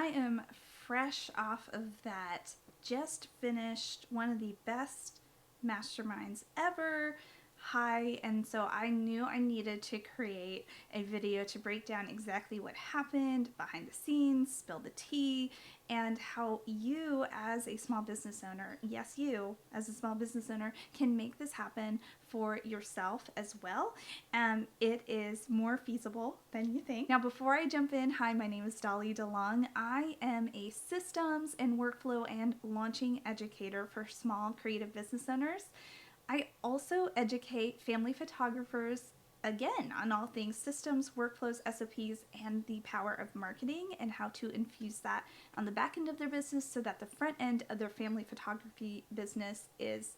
am fresh off of that. Just finished one of the best masterminds ever. Hi, and so I knew I needed to create a video to break down exactly what happened behind the scenes, spill the tea, and how you as a small business owner, yes, you as a small business owner, can make this happen for yourself as well. It is more feasible than you think. Now, before I jump in, hi, my name is Dolly DeLong. I am a systems and workflow and launching educator for small creative business owners. I also educate family photographers, again, on all things systems, workflows, SOPs, and the power of marketing and how to infuse that on the back end of their business so that the front end of their family photography business is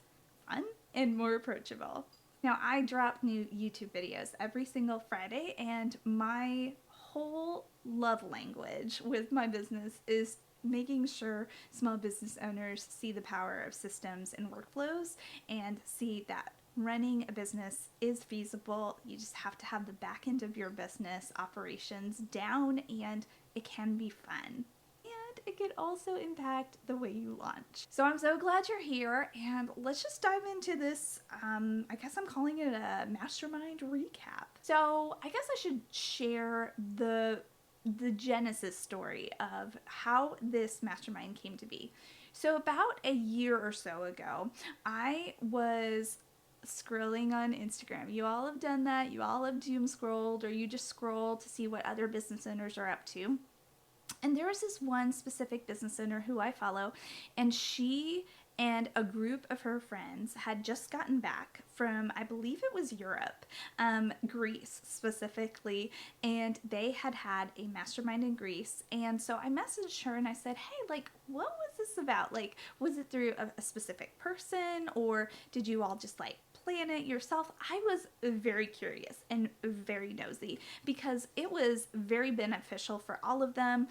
fun and more approachable. Now, I drop new YouTube videos every single Friday, and my whole love language with my business is making sure small business owners see the power of systems and workflows and see that running a business is feasible. You just have to have the back end of your business operations down, and it can be fun. And it could also impact the way you launch. So I'm so glad you're here, and let's just dive into this. I guess I'm calling it a mastermind recap. So I guess I should share the genesis story of how this mastermind came to be. So about a year or so ago, I was scrolling on Instagram. You all have done that. You all have doom scrolled, or you just scroll to see what other business owners are up to. And there was this one specific business owner who I follow, and she and a group of her friends had just gotten back from, I believe it was Europe, Greece specifically, and they had had a mastermind in Greece. And so I messaged her and I said, hey, like, what was this about? Like, was it through a specific person, or did you all just like plan it yourself? I was very curious and very nosy because it was very beneficial for all of them.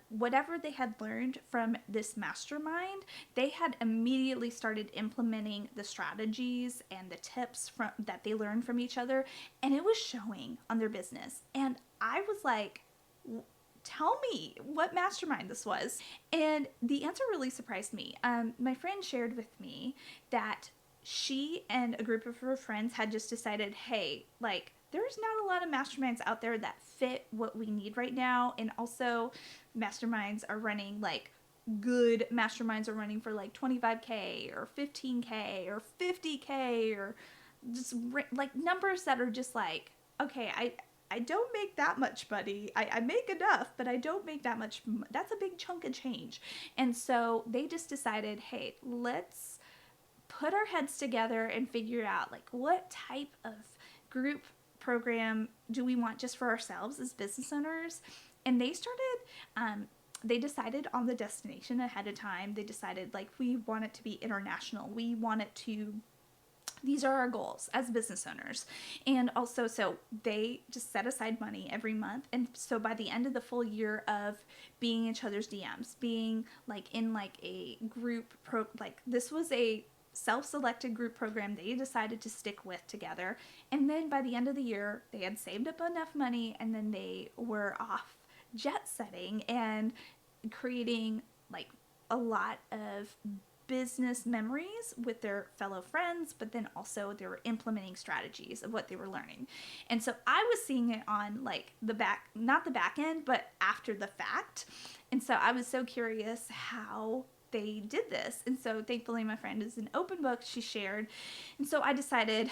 Whatever they had learned from this mastermind, they had immediately started implementing the strategies and the tips that they learned from each other, and it was showing on their business. And I was like, tell me what mastermind this was. And the answer really surprised me. My friend shared with me that she and a group of her friends had just decided, hey, like, there's not a lot of masterminds out there that fit what we need right now. And also masterminds are running like good masterminds are running for like 25K or 15K or 50K or just like numbers that are just like, okay, I don't make that much money. I make enough, but I don't make that much. That's a big chunk of change. And so they just decided, hey, let's put our heads together and figure out like what type of group program do we want just for ourselves as business owners. And they started, they decided on the destination ahead of time. They decided like we want it to be international. We want it to, these are our goals as business owners. And also, so they just set aside money every month. And so by the end of the full year of being in each other's DMs, being like in like a group like this was a self-selected group program they decided to stick with together. And then by the end of the year, they had saved up enough money, and then they were off jet setting and creating like a lot of business memories with their fellow friends, but then also they were implementing strategies of what they were learning. And so I was seeing it on like the back, not the back end, but after the fact. And so I was so curious how they did this. And so thankfully my friend is an open book, she shared. And so I decided,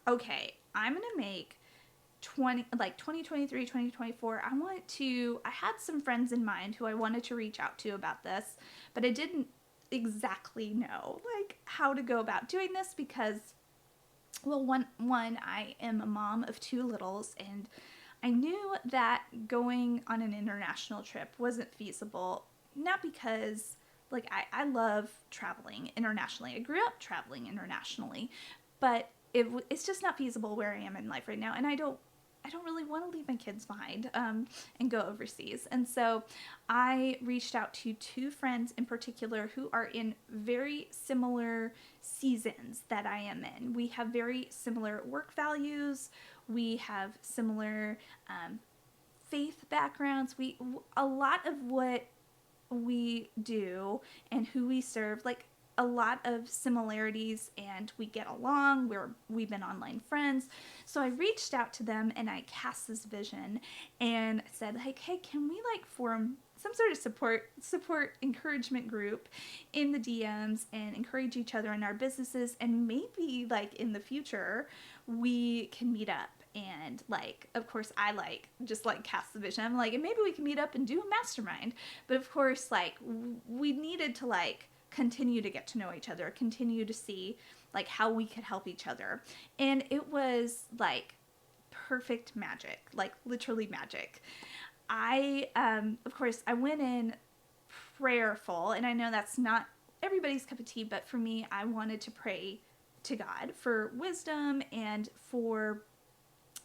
okay, I'm going to make 2023, 2024, I had some friends in mind who I wanted to reach out to about this, but I didn't exactly know like how to go about doing this because, well, one, I am a mom of two littles, and I knew that going on an international trip wasn't feasible, not because like I love traveling internationally. I grew up traveling internationally, but it's just not feasible where I am in life right now, and I don't really want to leave my kids behind and go overseas. And so I reached out to two friends in particular who are in very similar seasons that I am in. We have very similar work values. We have similar faith backgrounds. A lot of what we do and who we serve, like a lot of similarities, and we get along. We've been online friends. So I reached out to them and I cast this vision and said, like, hey, can we like form some sort of support encouragement group in the DMs and encourage each other in our businesses, and maybe like in the future we can meet up. And like, of course, I like just like cast the vision. I'm like, and maybe we can meet up and do a mastermind. But of course, like we needed to like continue to get to know each other, continue to see like how we could help each other. And it was like perfect magic, like literally magic. Of course, I went in prayerful, and I know that's not everybody's cup of tea, but for me, I wanted to pray to God for wisdom and for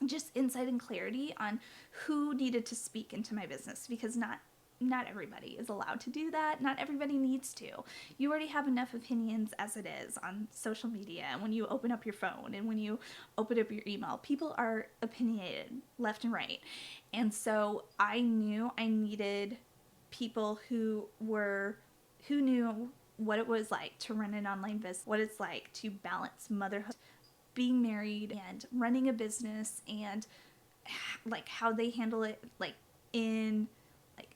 just insight and clarity on who needed to speak into my business, because not everybody is allowed to do that. Not everybody needs to. You already have enough opinions as it is on social media, and when you open up your phone and when you open up your email, people are opinionated left and right. And so I knew I needed people who knew what it was like to run an online business, what it's like to balance motherhood, being married, and running a business, and like how they handle it in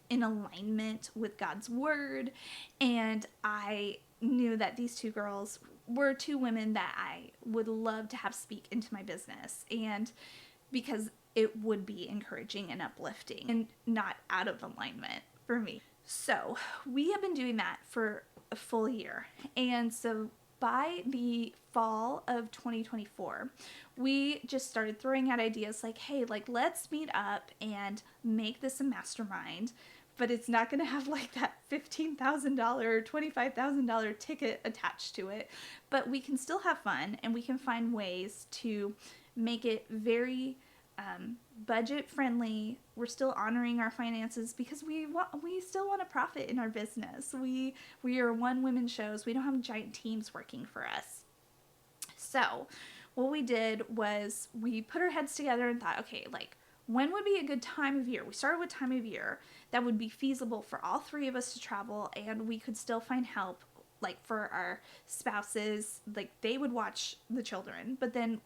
alignment with God's word. And I knew that these two girls were two women that I would love to have speak into my business, and because it would be encouraging and uplifting and not out of alignment for me. So we have been doing that for a full year. And so by the fall of 2024, we just started throwing out ideas like, hey, like let's meet up and make this a mastermind, but it's not going to have like that $15,000 or $25,000 ticket attached to it. But we can still have fun, and we can find ways to make it very budget friendly. We're still honoring our finances because we still want to profit in our business. We are one women shows. We don't have giant teams working for us. So what we did was we put our heads together and thought, okay, like when would be a good time of year? We started with time of year that would be feasible for all three of us to travel, and we could still find help, like for our spouses, like they would watch the children, but then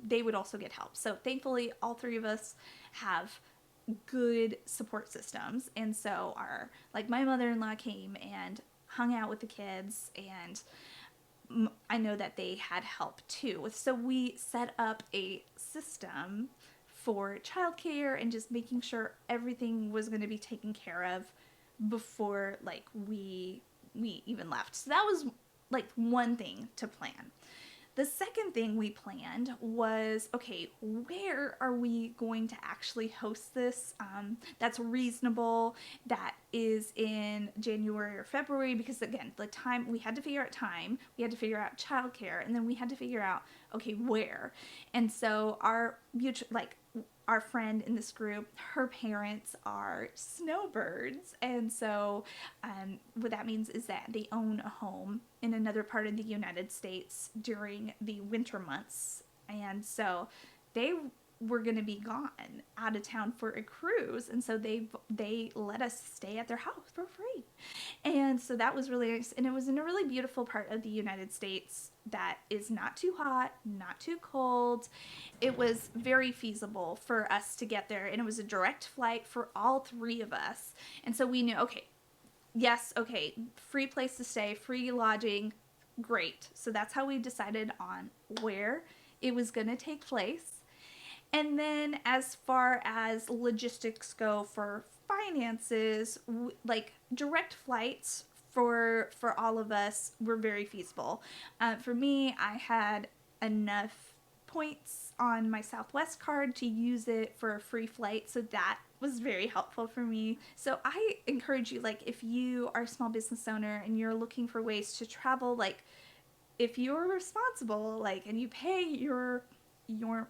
they would also get help. So thankfully all three of us have good support systems. And so my mother-in-law came and hung out with the kids, and I know that they had help too. So we set up a system for childcare and just making sure everything was going to be taken care of before like we even left. So that was like one thing to plan. The second thing we planned was, okay, where are we going to actually host this? That's reasonable. That is in January or February, because again, the time, we had to figure out time, we had to figure out childcare, and then we had to figure out, okay, where. And so our friend in this group, her parents are snowbirds, and so what that means is that they own a home in another part of the United States during the winter months, and so they were going to be gone out of town for a cruise, and so they let us stay at their house for free. And so that was really nice, and it was in a really beautiful part of the United States that is not too hot, not too cold. It was very feasible for us to get there, and it was a direct flight for all three of us. And so we knew, okay, yes, okay, free place to stay, free lodging, great. So that's how we decided on where it was going to take place. And then as far as logistics go for finances, like direct flights for all of us were very feasible. For me, I had enough points on my Southwest card to use it for a free flight, so that was very helpful for me. So I encourage you, like if you are a small business owner and you're looking for ways to travel, like if you're responsible, like, and you pay your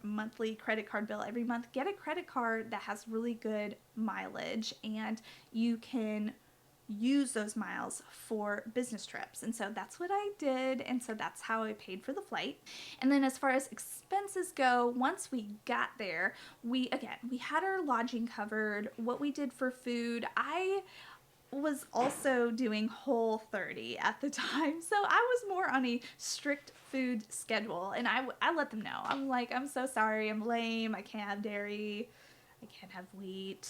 monthly credit card bill every month, get a credit card that has really good mileage, and you can use those miles for business trips. And so that's what I did, and so that's how I paid for the flight. And then as far as expenses go, once we got there, we had our lodging covered. What we did for food, I was also doing Whole30 at the time. So I was more on a strict food schedule. And I let them know. I'm like, I'm so sorry. I'm lame. I can't have dairy. I can't have wheat.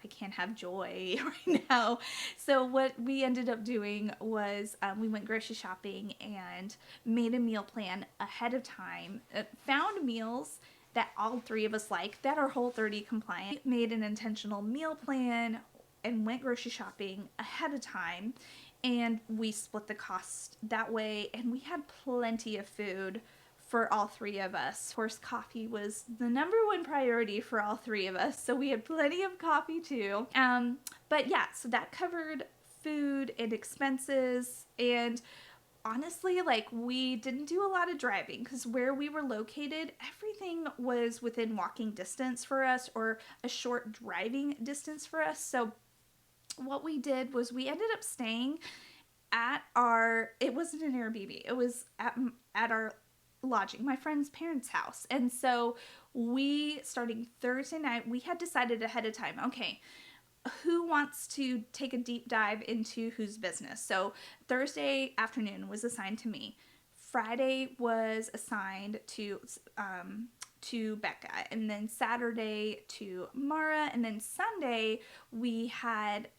I can't have joy right now. So what we ended up doing was we went grocery shopping and made a meal plan ahead of time. Found meals that all three of us like that are Whole30 compliant. Made an intentional meal plan and went grocery shopping ahead of time, and we split the cost that way, and we had plenty of food for all three of us. Of course, coffee was the number one priority for all three of us, so we had plenty of coffee too. But yeah, so that covered food and expenses, and honestly, like, we didn't do a lot of driving because where we were located, everything was within walking distance for us or a short driving distance for us. So what we did was we ended up staying at our, it wasn't an Airbnb, it was at our lodging, my friend's parents' house. And so we, starting Thursday night, we had decided ahead of time, okay, who wants to take a deep dive into whose business? So Thursday afternoon was assigned to me. Friday was assigned to Becca, and then Saturday to Mara, and then Sunday we had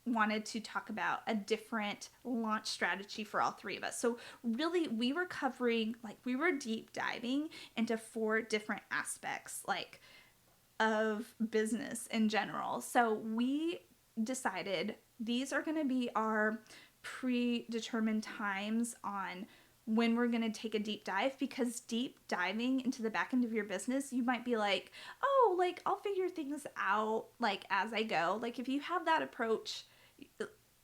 wanted to talk about a different launch strategy for all three of us. So really we were covering, like, we were deep diving into 4 different aspects, like, of business in general. So we decided these are going to be our predetermined times on when we're going to take a deep dive, because deep diving into the back end of your business, you might be like, oh, like, I'll figure things out, like, as I go. Like, if you have that approach,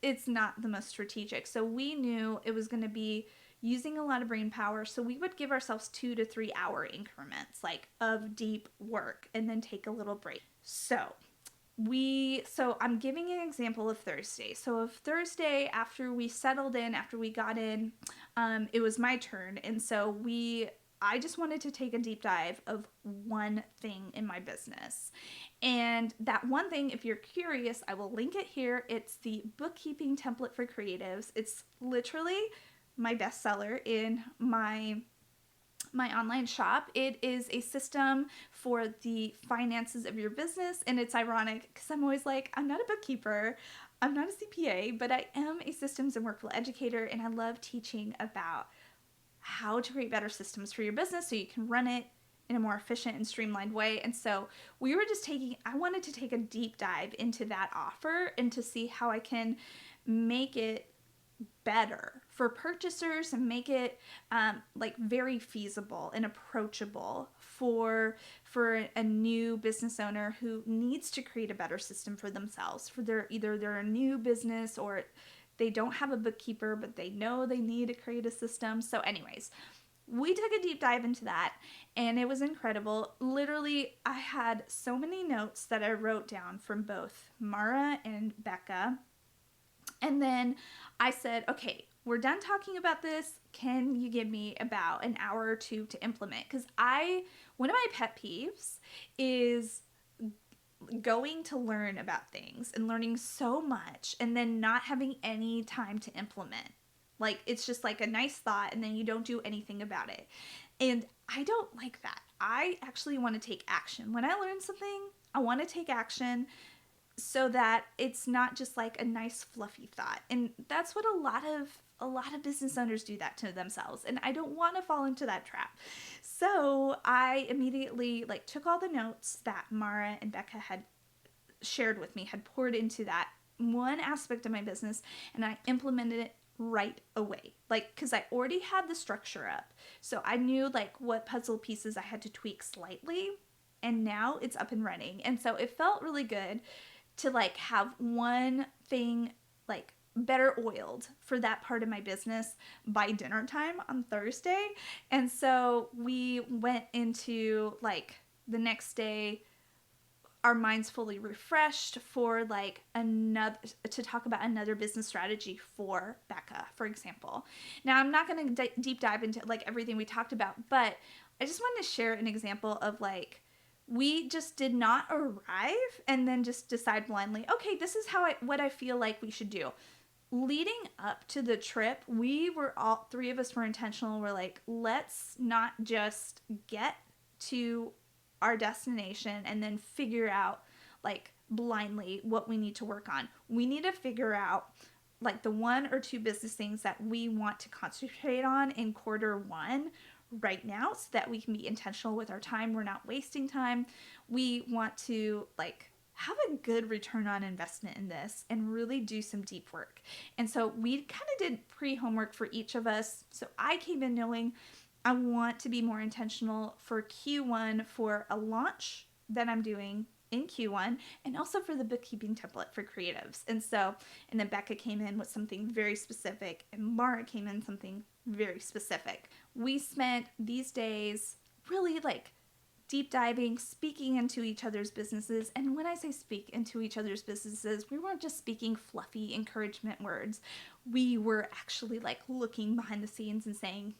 it's not the most strategic. So we knew it was going to be using a lot of brain power. So we would give ourselves 2 to 3 hour increments, like, of deep work, and then take a little break. So I'm giving an example of Thursday. So of Thursday, after we settled in, after we got in, it was my turn. And so I just wanted to take a deep dive of one thing in my business. And that one thing, if you're curious, I will link it here. It's the bookkeeping template for creatives. It's literally my bestseller in my online shop. It is a system for the finances of your business, and it's ironic because I'm always like, I'm not a bookkeeper, I'm not a CPA, but I am a systems and workflow educator, and I love teaching about how to create better systems for your business so you can run it in a more efficient and streamlined way. And so I wanted to take a deep dive into that offer and to see how I can make it better for purchasers and make it like, very feasible and approachable for a new business owner who needs to create a better system for themselves, for either they're a new business or they don't have a bookkeeper, but they know they need to create a system. So anyways, we took a deep dive into that, and it was incredible. Literally, I had so many notes that I wrote down from both Mara and Becca. And then I said, okay, we're done talking about this. Can you give me about an hour or 2 to implement? Because one of my pet peeves is going to learn about things and learning so much and then not having any time to implement. Like, it's just like a nice thought and then you don't do anything about it. And I don't like that. I actually want to take action. When I learn something, I want to take action so that it's not just like a nice fluffy thought. And that's what a lot of business owners do that to themselves, and I don't want to fall into that trap. So I immediately, like, took all the notes that Mara and Becca had shared with me, had poured into that one aspect of my business, and I implemented it right away. Like, because I already had the structure up, so I knew, like, what puzzle pieces I had to tweak slightly, and now it's up and running. And so it felt really good to, like, have one thing, like, better oiled for that part of my business by dinner time on Thursday. And so we went into, like, the next day, our minds fully refreshed for, like, to talk about another business strategy for Becca, for example. Now, I'm not going to deep dive into, like, everything we talked about, but I just wanted to share an example of, like, We just did not arrive and then just decide blindly, okay, this is what I feel like we should do. Leading up to the trip, we were all three of us were intentional. We're like, let's not just get to our destination and then figure out like blindly what we need to work on. We need to figure out like the one or two business things that we want to concentrate on in quarter one right now so that we can be intentional with our time. We're not wasting time. We want to like have a good return on investment in this and really do some deep work. And so we kind of did pre-homework for each of us. So I came in knowing I want to be more intentional for Q1 for a launch that I'm doing in Q1 and also for the bookkeeping template for creatives. And then Becca came in with something very specific and Mara came in something very specific. We spent these days really like deep diving, speaking into each other's businesses. And when I say speak into each other's businesses, we weren't just speaking fluffy encouragement words. We were actually like looking behind the scenes and saying,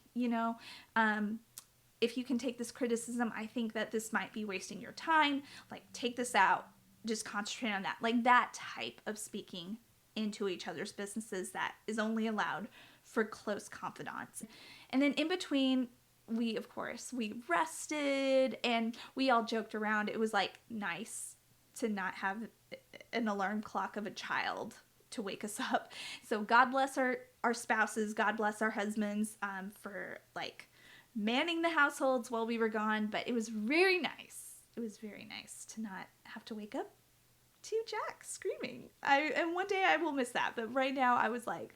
if you can take this criticism, I think that this might be wasting your time. Like, take this out. Just concentrate on that. Like, that type of speaking into each other's businesses that is only allowed for close confidants. And then in between, we rested and we all joked around. It was like nice to not have an alarm clock of a child to wake us up. So God bless our spouses, God bless our husbands for like manning the households while we were gone. But it was very nice. It was very nice to not have to wake up to Jack screaming. And one day I will miss that. But right now I was like,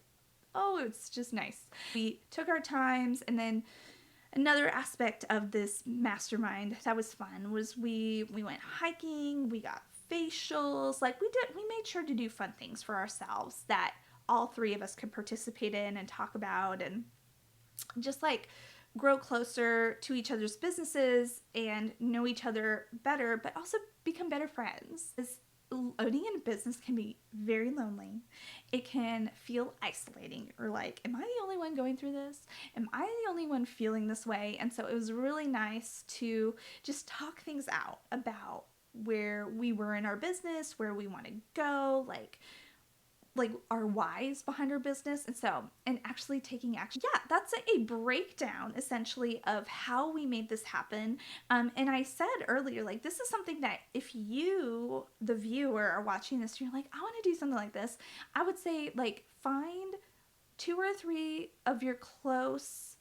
oh, it's just nice. We took our times. And then another aspect of this mastermind that was fun was we went hiking, we got facials, like we made sure to do fun things for ourselves that all three of us could participate in and talk about and just like grow closer to each other's businesses and know each other better, but also become better friends. Owning a business can be very lonely. It can feel isolating or like, am I the only one going through this? Am I the only one feeling this way? And so it was really nice to just talk things out about where we were in our business, where we want to go, like our whys behind our business. And actually taking action. Yeah, that's a breakdown essentially of how we made this happen. And I said earlier, like, this is something that if you, the viewer, are watching this, you're like, I want to do something like this. I would say, like, find 2 or 3 of your close,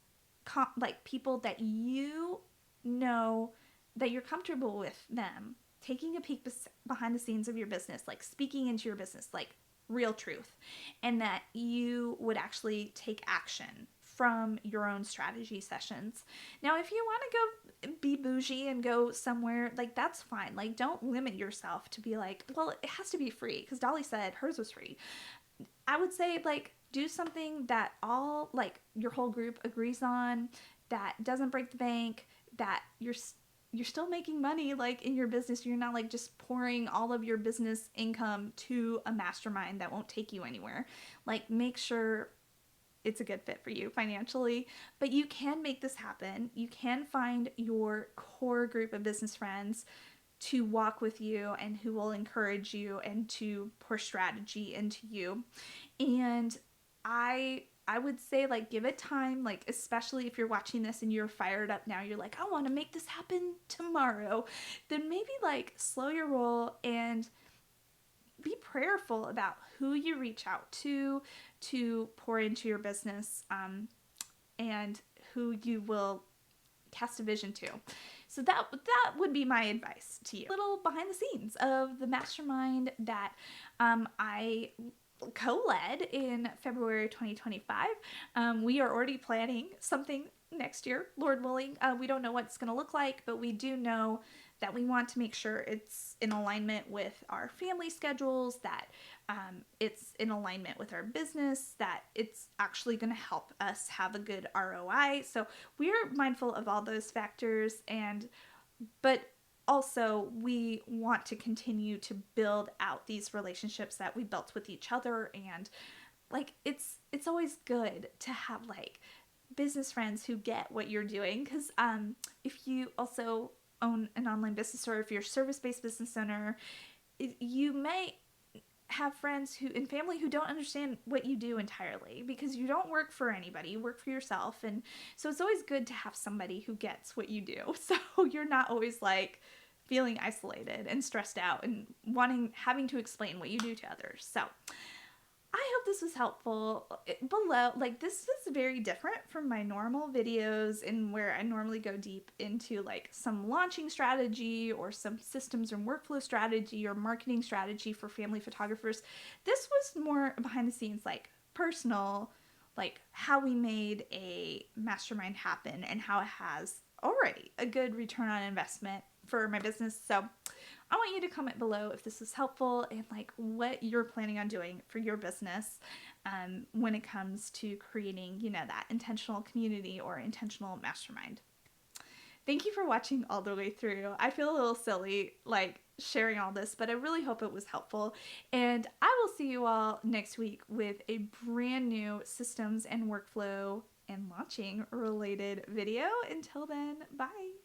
like, people that you know that you're comfortable with them taking a peek behind the scenes of your business, like speaking into your business, like real truth, and that you would actually take action from your own strategy sessions. Now, if you want to go be bougie and go somewhere, like, that's fine. Like, don't limit yourself to be like, well, it has to be free, because Dolly said hers was free. I would say, like, do something that all, like, your whole group agrees on, that doesn't break the bank, that you're still making money, like, in your business. You're not like just pouring all of your business income to a mastermind that won't take you anywhere. Like, make sure it's a good fit for you financially, but you can make this happen. You can find your core group of business friends to walk with you and who will encourage you and to pour strategy into you. And I would say, like, give it time, like, especially if you're watching this and you're fired up now, you're like, I want to make this happen tomorrow, then maybe, like, slow your roll and be prayerful about who you reach out to pour into your business, and who you will cast a vision to. So that would be my advice to you. A little behind the scenes of the mastermind that I co-led in February 2025. We are already planning something next year, Lord willing. We don't know what it's going to look like, but we do know that we want to make sure it's in alignment with our family schedules, that it's in alignment with our business, that it's actually going to help us have a good ROI. So we're mindful of all those factors, but also we want to continue to build out these relationships that we built with each other. And like, it's always good to have like business friends who get what you're doing, because if you also own an online business, or if you're a service-based business owner, you may have friends who and family who don't understand what you do entirely, because you don't work for anybody, you work for yourself. And so it's always good to have somebody who gets what you do, so you're not always like feeling isolated and stressed out and having to explain what you do to others. So I hope this was helpful. Below, like, this is very different from my normal videos, and where I normally go deep into like some launching strategy or some systems or workflow strategy or marketing strategy for family photographers. This was more behind the scenes, like personal, like how we made a mastermind happen and how it has already a good return on investment for my business. So I want you to comment below if this was helpful and like what you're planning on doing for your business when it comes to creating, that intentional community or intentional mastermind. Thank you for watching all the way through. I feel a little silly like sharing all this, but I really hope it was helpful. And I will see you all next week with a brand new systems and workflow and launching related video. Until then, bye.